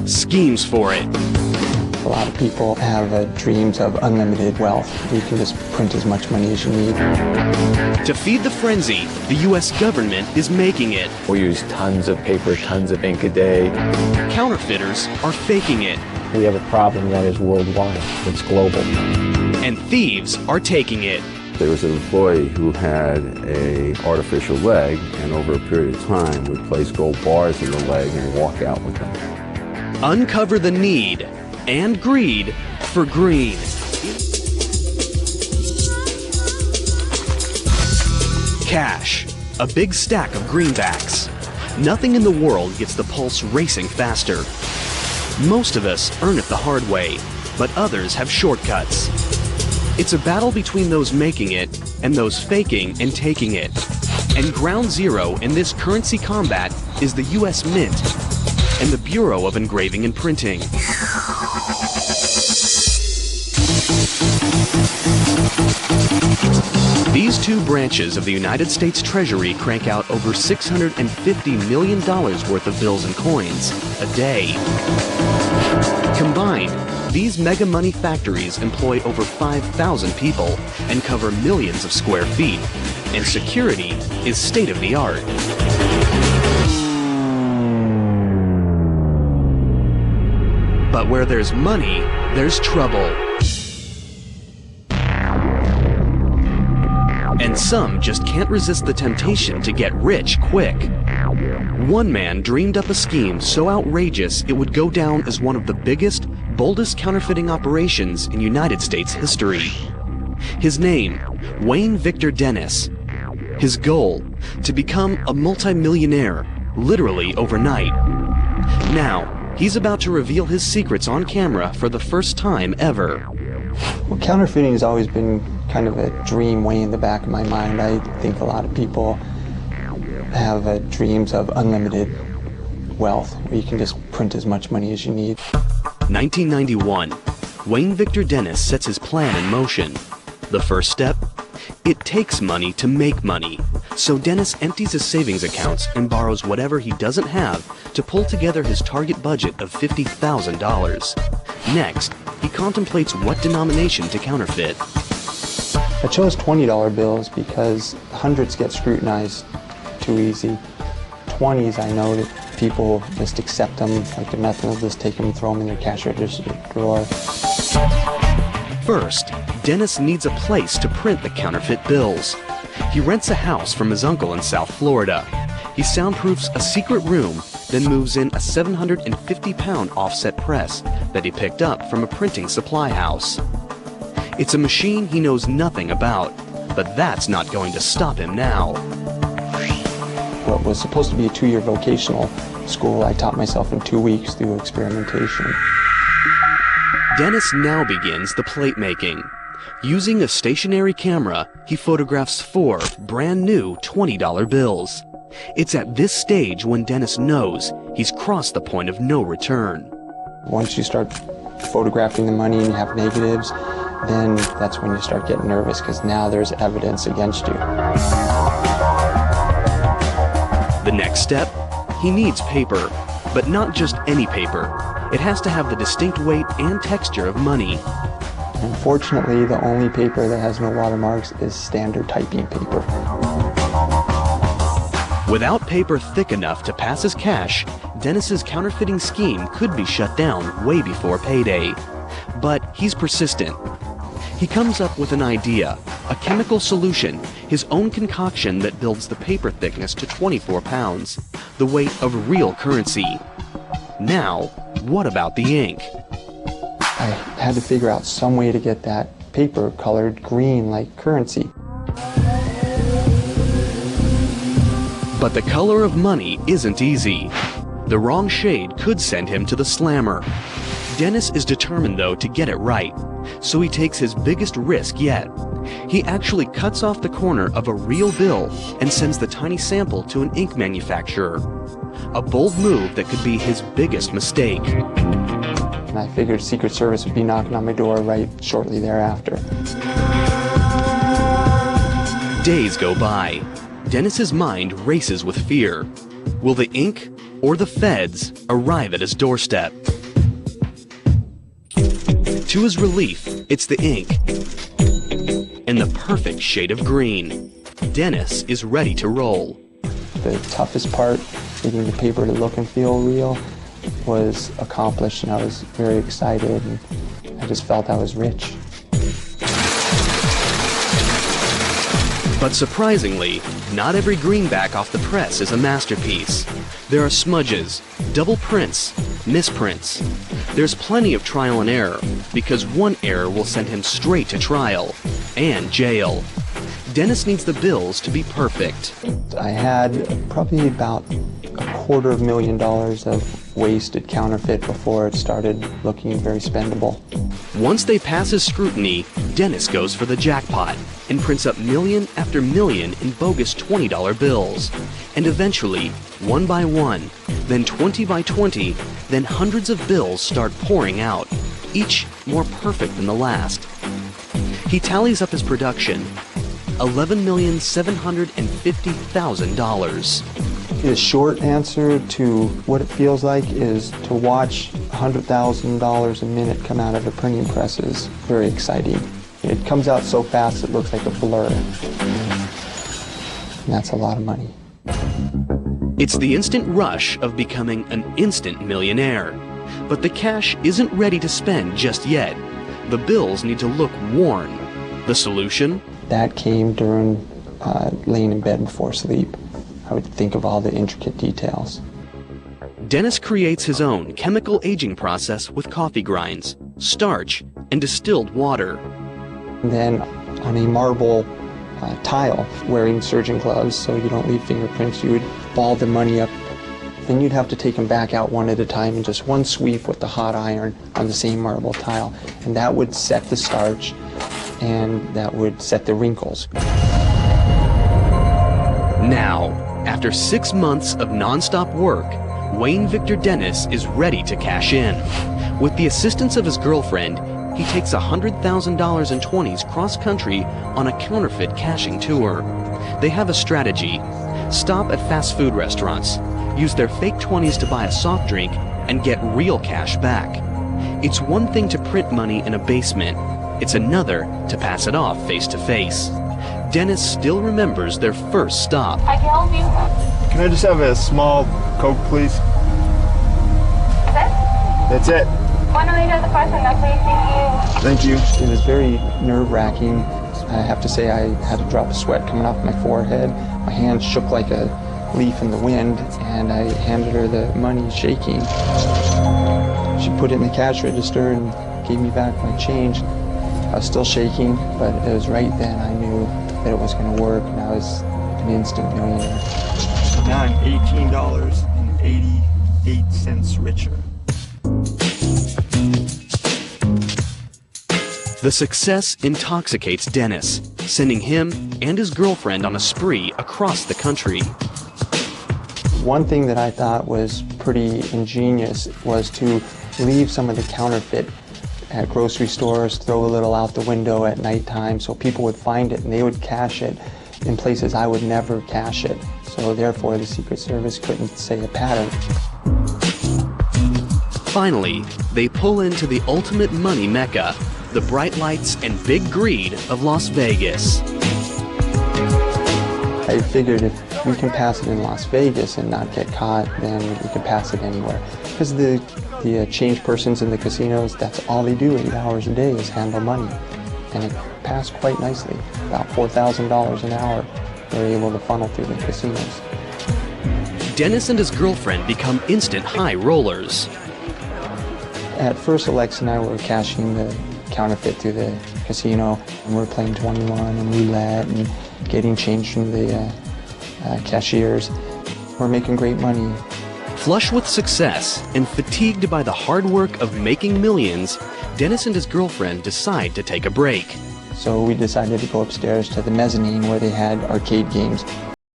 schemes for it. A lot of people have dreams of unlimited wealth. You can just print as much money as you need. To feed the frenzy, the U.S. government is making it. We use tons of paper, tons of ink a day. Counterfeiters are faking it. We have a problem that is worldwide. It's global. And thieves are taking it. There was an employee who had an artificial leg, and over a period of time would place gold bars in the leg and walk out with them. Uncover the need and greed for green. Cash, a big stack of greenbacks. Nothing in the world gets the pulse racing faster. Most of us earn it the hard way, but others have shortcuts. It's a battle between those making it and those faking and taking it. And ground zero in this currency combat is the U.S. Mint and the Bureau of Engraving and Printing. These two branches of the United States Treasury crank out over $650 million worth of bills and coins a day. Combined, these mega money factories employ over 5,000 people and cover millions of square feet, and security is state-of-the-art. But where there's money, there's trouble. And some just can't resist the temptation to get rich quick. One man dreamed up a scheme so outrageous it would go down as one of the biggest, boldest counterfeiting operations in United States history. His name, Wayne Victor Dennis. His goal, to become a multimillionaire, literally overnight. Now, he's about to reveal his secrets on camera for the first time ever. Well, counterfeiting has always been kind of a dream way in the back of my mind. I think a lot of people have dreams of unlimited wealth, where you can just print as much money as you need. 1991, Wayne Victor Dennis sets his plan in motion. The first step? It takes money to make money. So Dennis empties his savings accounts and borrows whatever he doesn't have to pull together his target budget of $50,000. Next, he contemplates what denomination to counterfeit. I chose $20 bills because hundreds get scrutinized too easy. 20s, I know that people just accept them like they're nothing. They'll just take them and throw them in their cash register drawer. First, Dennis needs a place to print the counterfeit bills. He rents a house from his uncle in South Florida. He soundproofs a secret room, then moves in a 750-pound offset press that he picked up from a printing supply house. It's a machine he knows nothing about, but that's not going to stop him now. What was supposed to be a 2-year vocational school, I taught myself in 2 weeks through experimentation. Dennis now begins the plate making. Using a stationary camera, he photographs 4 brand new $20 bills. It's at this stage when Dennis knows he's crossed the point of no return. Once you start photographing the money and you have negatives, then that's when you start getting nervous, because now there's evidence against you. The next step? He needs paper, but not just any paper. It has to have the distinct weight and texture of money. Unfortunately, the only paper that has no watermarks is standard typing paper. Without paper thick enough to pass as cash, Dennis's counterfeiting scheme could be shut down way before payday. But he's persistent. He comes up with an idea, a chemical solution, his own concoction that builds the paper thickness to 24 pounds, the weight of real currency. Now, what about the ink? I had to figure out some way to get that paper colored green like currency. But the color of money isn't easy. The wrong shade could send him to the slammer. Dennis is determined, though, to get it right, so he takes his biggest risk yet. He actually cuts off the corner of a real bill and sends the tiny sample to an ink manufacturer. A bold move that could be his biggest mistake. And I figured Secret Service would be knocking on my door right shortly thereafter. Days go by. Dennis's mind races with fear. Will the ink or the feds arrive at his doorstep? To his relief, it's the ink in the perfect shade of green. Dennis is ready to roll. The toughest part, getting the paper to look and feel real, was accomplished, and I was very excited, and I just felt I was rich. But surprisingly, not every greenback off the press is a masterpiece. There are smudges, double prints, misprints. There's plenty of trial and error, because one error will send him straight to trial and jail. Dennis needs the bills to be perfect. I had probably about $250,000 of wasted counterfeit before it started looking very spendable. Once they pass his scrutiny, Dennis goes for the jackpot and prints up million after million in bogus $20 bills. And eventually, one by one, then 20 by 20, then hundreds of bills start pouring out, each more perfect than the last. He tallies up his production, $11,750,000. The short answer to what it feels like is to watch $100,000 a minute come out of a printing press is very exciting. It comes out so fast it looks like a blur. And that's a lot of money. It's the instant rush of becoming an instant millionaire. But the cash isn't ready to spend just yet. The bills need to look worn. The solution? That came during laying in bed before sleep. I would think of all the intricate details. Dennis creates his own chemical aging process with coffee grinds, starch, and distilled water. And then on a marble tile, wearing surgeon gloves so you don't leave fingerprints, you would ball the money up. Then you'd have to take them back out one at a time in just one sweep with the hot iron on the same marble tile. And that would set the starch, and that would set the wrinkles. Now, after 6 months of non-stop work, Wayne Victor Dennis is ready to cash in. With the assistance of his girlfriend, he takes $100,000 in 20s cross-country on a counterfeit cashing tour. They have a strategy. Stop at fast food restaurants, use their fake 20s to buy a soft drink, and get real cash back. It's one thing to print money in a basement. It's another to pass it off face-to-face. Dennis still remembers their first stop. I can help you. Can I just have a small Coke, please? That's it. One later, the person that's facing you. Thank you. It was very nerve-wracking. I have to say I had a drop of sweat coming off my forehead. My hand shook like a leaf in the wind, and I handed her the money shaking. She put it in the cash register and gave me back my change. I was still shaking, but it was right then I knew that it was going to work, and I was an instant millionaire. Now I'm $18.88 richer. The success intoxicates Dennis, sending him and his girlfriend on a spree across the country. One thing that I thought was pretty ingenious was to leave some of the counterfeit at grocery stores, throw a little out the window at nighttime so people would find it and they would cash it in places I would never cash it. So therefore the Secret Service couldn't say a pattern. Finally, they pull into the ultimate money mecca, the bright lights and big greed of Las Vegas. I figured if we can pass it in Las Vegas and not get caught, then we can pass it anywhere. Because the change persons in the casinos, that's all they do 8 hours a day is handle money. And it passed quite nicely. About $4,000 an hour they're able to funnel through the casinos. Dennis and his girlfriend become instant high rollers. At first, Alexa and I were cashing the counterfeit through the casino, and we're playing 21 and roulette and getting change from the cashiers. We're making great money. Flush with success and fatigued by the hard work of making millions, Dennis and his girlfriend decide to take a break. So we decided to go upstairs to the mezzanine where they had arcade games.